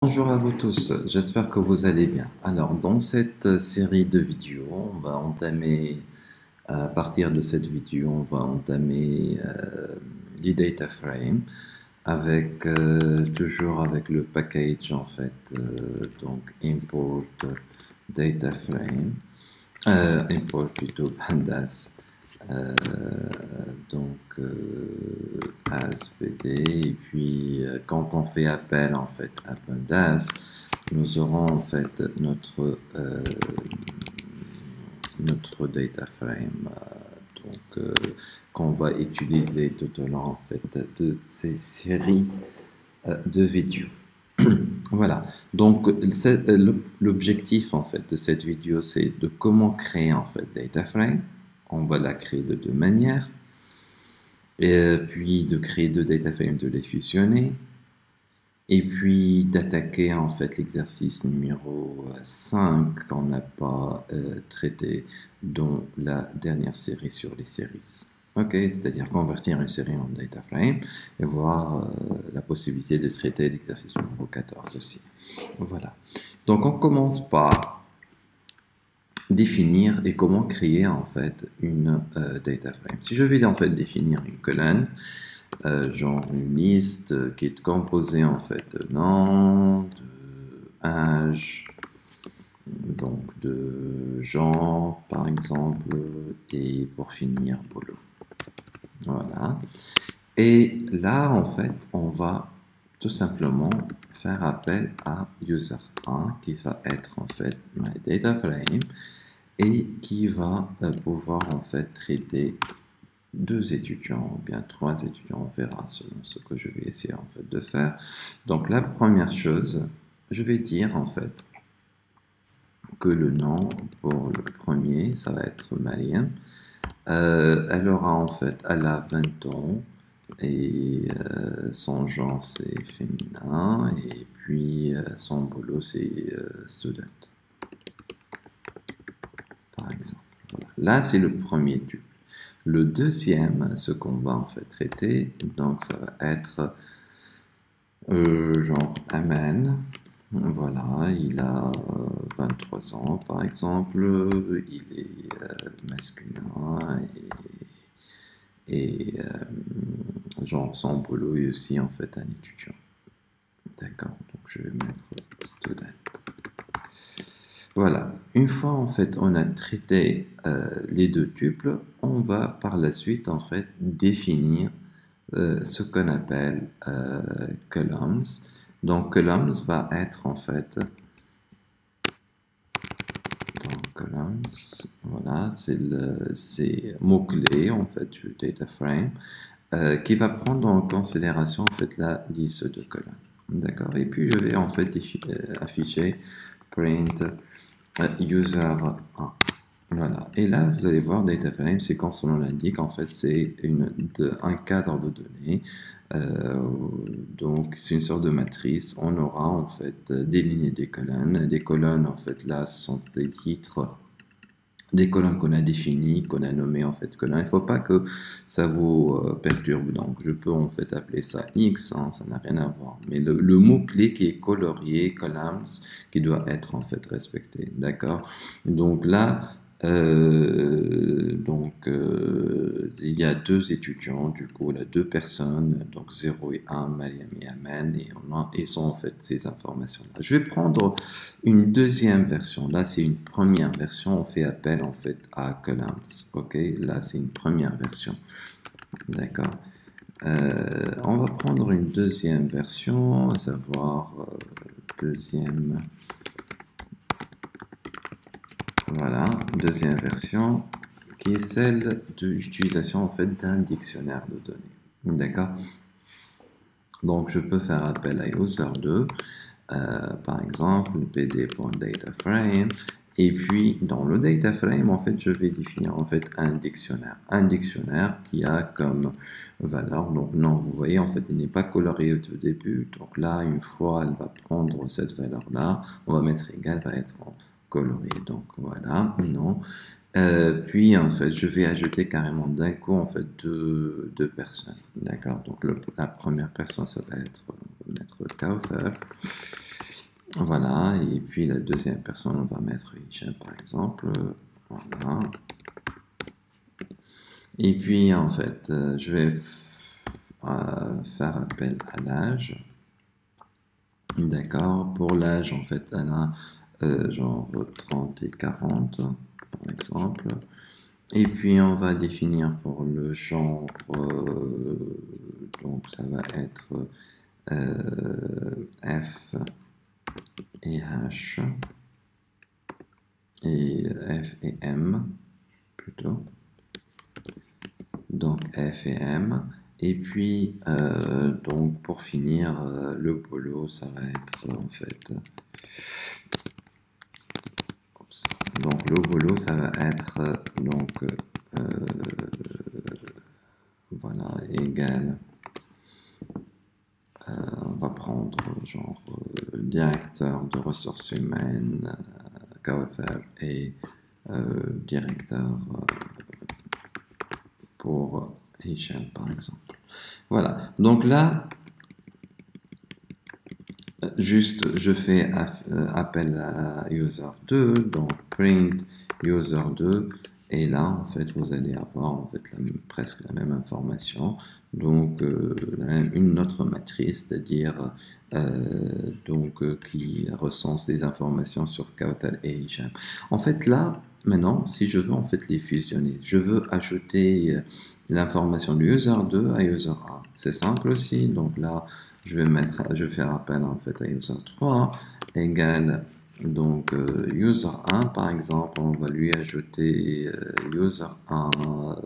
Bonjour à vous tous, j'espère que vous allez bien. Alors, dans cette série de vidéos, on va entamer, à partir de cette vidéo, on va entamer les data frames avec toujours avec le package en fait, donc import data frame, import plutôt pandas, euh, donc ASVD, et puis quand on fait appel en fait à pandas, nous aurons en fait notre data frame qu'on va utiliser tout au long en fait de ces séries de vidéos. Voilà, donc l'objectif en fait de cette vidéo, c'est de comment créer en fait data frame. On va la créer de deux manières, et puis de créer deux data frames, de les fusionner, et puis d'attaquer en fait l'exercice numéro 5 qu'on n'a pas traité dans la dernière série sur les séries. Ok, c'est-à-dire convertir une série en data frame et voir la possibilité de traiter l'exercice numéro 14 aussi. Voilà. Donc on commence par définir et comment créer en fait une data frame. Si je vais en fait définir une colonne, genre une liste qui est composée en fait de nom, de âge, donc de genre par exemple, et pour finir boulot. Voilà. Et là en fait on va tout simplement faire appel à user1 qui va être en fait my data frame et qui va pouvoir en fait traiter deux étudiants ou bien trois étudiants, on verra selon ce que je vais essayer en fait de faire. Donc la première chose, je vais dire en fait que le nom pour le premier, ça va être Mariam. Elle aura en fait, elle a 20 ans et son genre c'est féminin et puis son boulot c'est student par exemple. Voilà. Là c'est le premier tuple. Le deuxième, ce qu'on va en fait traiter, donc ça va être genre Amen. Voilà, il a 23 ans par exemple, il est masculin et genre son boulot est aussi en fait un étudiant. D'accord, donc je vais mettre student. Voilà, une fois en fait on a traité les deux tuples, on va par la suite en fait définir ce qu'on appelle columns. Donc columns va être en fait, donc columns, voilà, c'est mot-clé en fait du data frame qui va prendre en considération en fait la liste de colonnes. D'accord, et puis je vais en fait afficher print user1. Voilà. Et là, vous allez voir data frame, c'est comme son nom l'indique, en fait, c'est un cadre de données. Donc, c'est une sorte de matrice. On aura en fait des lignes et des colonnes. Les colonnes, en fait, là, sont des titres des colonnes qu'on a définies, qu'on a nommées en fait colonnes. Il ne faut pas que ça vous perturbe. Donc, je peux en fait appeler ça X, hein, ça n'a rien à voir. Mais le mot-clé qui est colorié, columns, qui doit être en fait respecté. D'accord? Donc là, il y a deux étudiants, du coup, il y a deux personnes, donc 0 et 1, Mariam et Amen, et ils sont en fait ces informations-là. Je vais prendre une deuxième version. Là, c'est une première version, on fait appel en fait à columns. Ok, là, c'est une première version. D'accord. On va prendre une deuxième version, à savoir deuxième. Voilà, deuxième version qui est celle de l'utilisation en fait d'un dictionnaire de données. D'accord. Donc je peux faire appel à user2, par exemple pd.dataframe, et puis dans le data frame en fait je vais définir en fait un dictionnaire qui a comme valeur, donc non, vous voyez en fait il n'est pas colorié au tout début, donc là une fois elle va prendre cette valeur là, on va mettre égal, va être coloré, donc voilà, non. Puis en fait je vais ajouter carrément d'un coup en fait deux personnes, d'accord. Donc la première personne ça va être, on va mettre Kauthar, Voilà, et puis la deuxième personne, on va mettre Hicham par exemple. Voilà. Et puis en fait, je vais faire appel à l'âge. D'accord, pour l'âge, en fait, elle a genre 30 et 40, par exemple. Et puis, on va définir pour le genre, donc ça va être F et H, et F et M, plutôt. Donc, F et M. Et puis, donc, pour finir, le boulot, ça va être, en fait... Donc, le boulot, ça va être, donc, voilà, égal... on va prendre genre directeur de ressources humaines, Kauthar, et directeur pour Hicham, par exemple. Voilà. Donc là, juste, je fais appel à user2, donc print user2, et là, en fait, vous allez avoir en fait presque la même information, donc une autre matrice, c'est-à-dire qui recense des informations sur Kauthar et Hicham. En fait, là, maintenant, si je veux en fait les fusionner, je veux ajouter l'information du user2 à user1. C'est simple aussi, donc là, je vais faire appel en fait à user3 égale donc user1 par exemple, on va lui ajouter user1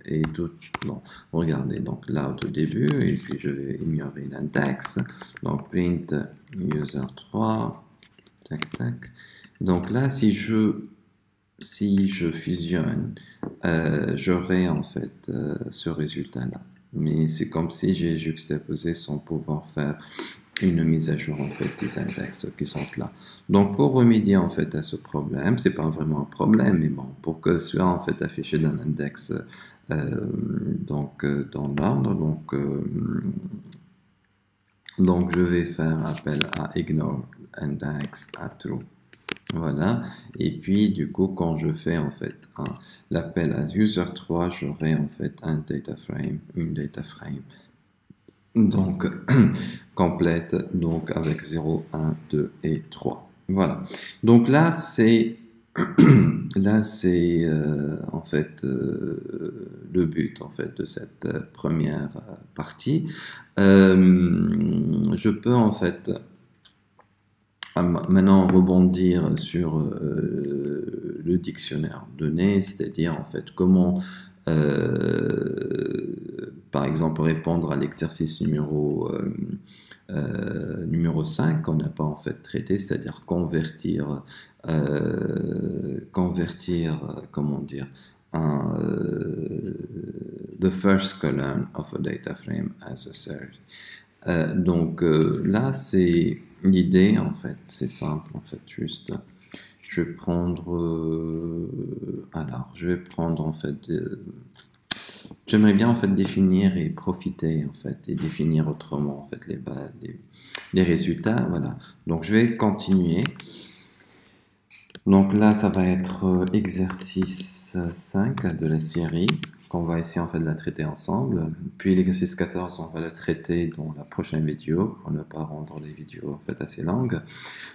et tout. Bon, regardez, donc là au tout début, et puis je vais ignorer l'index, donc print user3, tac tac. Donc là, si je fusionne, j'aurai en fait ce résultat-là. Mais c'est comme si j'ai juxtaposé sans pouvoir faire une mise à jour en fait des index qui sont là. Donc pour remédier en fait à ce problème, c'est pas vraiment un problème, mais bon, pour que ce soit en fait affiché dans l'index dans l'ordre, donc je vais faire appel à ignore index à true. Voilà, et puis du coup, quand je fais en fait l'appel à user3, j'aurai en fait une data frame, donc complète, donc avec 0, 1, 2 et 3. Voilà, donc là c'est en fait le but en fait de cette première partie. Je peux en fait maintenant rebondir sur le dictionnaire donné, c'est-à-dire en fait comment par exemple répondre à l'exercice numéro 5 qu'on n'a pas en fait traité, c'est-à-dire convertir comment dire the first column of a data frame as a series. Donc là, c'est l'idée, en fait, c'est simple, en fait, juste, je vais prendre, en fait, j'aimerais bien, en fait, définir et profiter, en fait, et définir autrement, en fait, les résultats, voilà. Donc, je vais continuer. Donc là, ça va être exercice 5 de la série, qu'on va essayer en fait de la traiter ensemble. Puis l'exercice 14, on va le traiter dans la prochaine vidéo, pour ne pas rendre les vidéos en fait assez longues.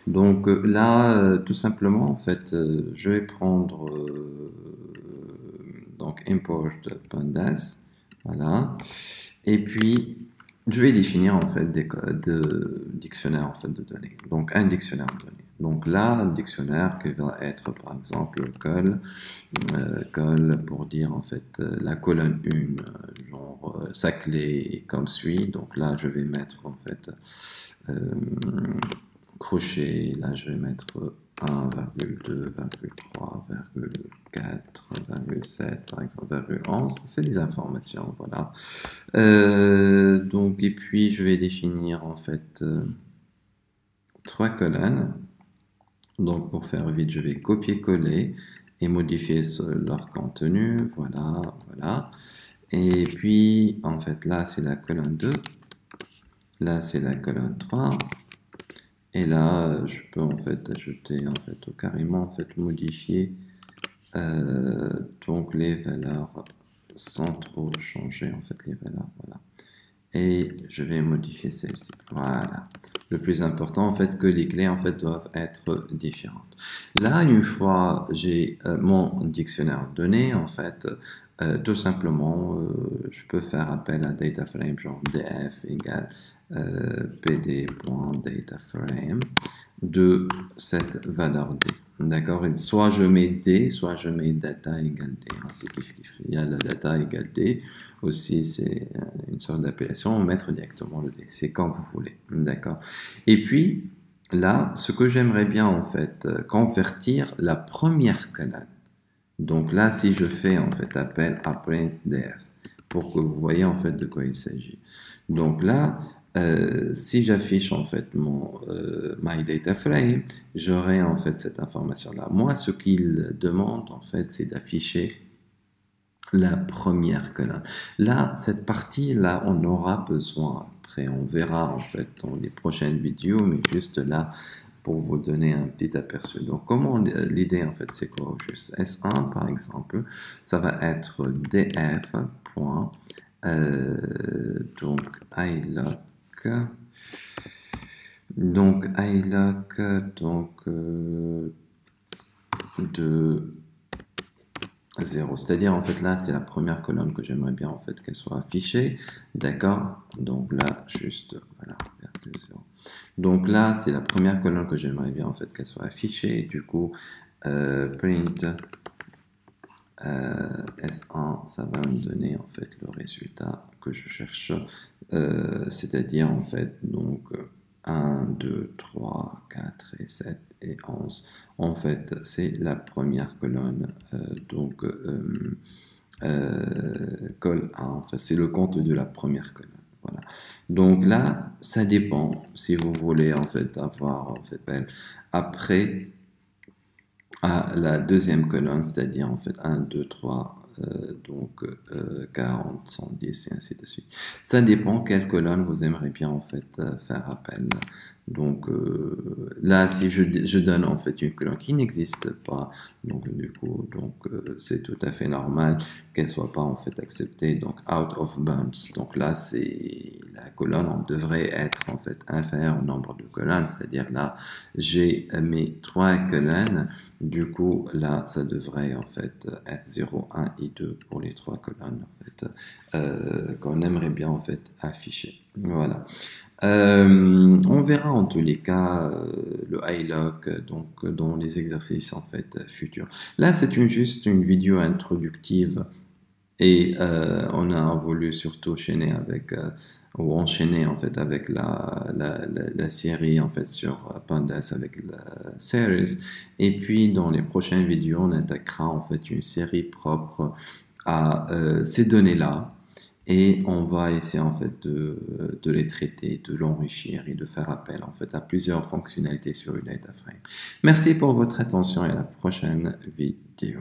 Donc là, tout simplement, en fait, je vais prendre donc import pandas, voilà, et puis je vais définir en fait des dictionnaires en fait de données. Donc un dictionnaire de données. Donc là, un dictionnaire qui va être par exemple col pour dire en fait la colonne 1, genre sa clé est comme suit. Donc là, je vais mettre en fait crochet. Là, je vais mettre 1,2, 3, 4, 7, par exemple, 11. C'est des informations, voilà. Donc, et puis, je vais définir en fait 3 colonnes. Donc, pour faire vite, je vais copier-coller et modifier leur contenu. Voilà, voilà. Et puis, en fait, là, c'est la colonne 2. Là, c'est la colonne 3. Et là, je peux en fait ajouter, en fait, carrément, en fait, modifier donc les valeurs sans trop changer, en fait, les valeurs, voilà. Et je vais modifier celle-ci, voilà. Le plus important, en fait, que les clés, en fait, doivent être différentes. Là, une fois j'ai mon dictionnaire donné, en fait, tout simplement, je peux faire appel à DataFrame, genre df égale pd.dataframe de cette valeur d. D'accord? Soit je mets d, soit je mets data égale d. C'est kiff kiff. Il y a la data égale d. Aussi, c'est une sorte d'appellation. On mettre directement le d. C'est quand vous voulez. D'accord? Et puis, là, ce que j'aimerais bien, en fait, convertir la première colonne. Donc là, si je fais, en fait, appel à printdf, pour que vous voyez, en fait, de quoi il s'agit. Donc là, si j'affiche en fait mon my data frame, j'aurai en fait cette information là. Moi, ce qu'il demande en fait, c'est d'afficher la première colonne. Là, cette partie là, on aura besoin. Après, on verra en fait dans les prochaines vidéos, mais juste là pour vous donner un petit aperçu. Donc, comment l'idée en fait, c'est quoi? Juste S1 par exemple, ça va être df. Donc iloc de 0, c'est-à-dire en fait là c'est la première colonne que j'aimerais bien en fait qu'elle soit affichée, d'accord? Donc là juste voilà, 0. Donc là c'est la première colonne que j'aimerais bien en fait qu'elle soit affichée, et du coup print S1, ça va me donner en fait le résultat que je cherche, c'est-à-dire en fait donc 1, 2, 3, 4 et 7 et 11. En fait, c'est la première colonne, donc col A, en fait, c'est le compte de la première colonne. Voilà. Donc là, ça dépend si vous voulez en fait avoir en fait après à la deuxième colonne, c'est-à-dire en fait 1, 2, 3, donc 40, 110 et ainsi de suite. Ça dépend quelle colonne vous aimeriez bien en fait faire appel. Donc là, si je donne en fait une colonne qui n'existe pas, donc du coup, c'est tout à fait normal qu'elle soit pas en fait acceptée. Donc out of bounds. Donc là, c'est la colonne, on devrait être en fait inférieur au nombre de colonnes, c'est-à-dire là, j'ai mes 3 colonnes. Du coup, là, ça devrait en fait être 0, 1 et 2 pour les 3 colonnes en fait, qu'on aimerait bien en fait afficher. Voilà. On verra en tous les cas le iloc donc dans les exercices en fait futurs. Là, c'est juste une vidéo introductive et on a voulu surtout enchaîner avec ou enchaîner en fait avec la série en fait sur Pandas avec la series, et puis dans les prochaines vidéos on attaquera en fait une série propre à ces données-là, et on va essayer en fait de les traiter, de l'enrichir et de faire appel en fait à plusieurs fonctionnalités sur une data frame. Merci pour votre attention et à la prochaine vidéo.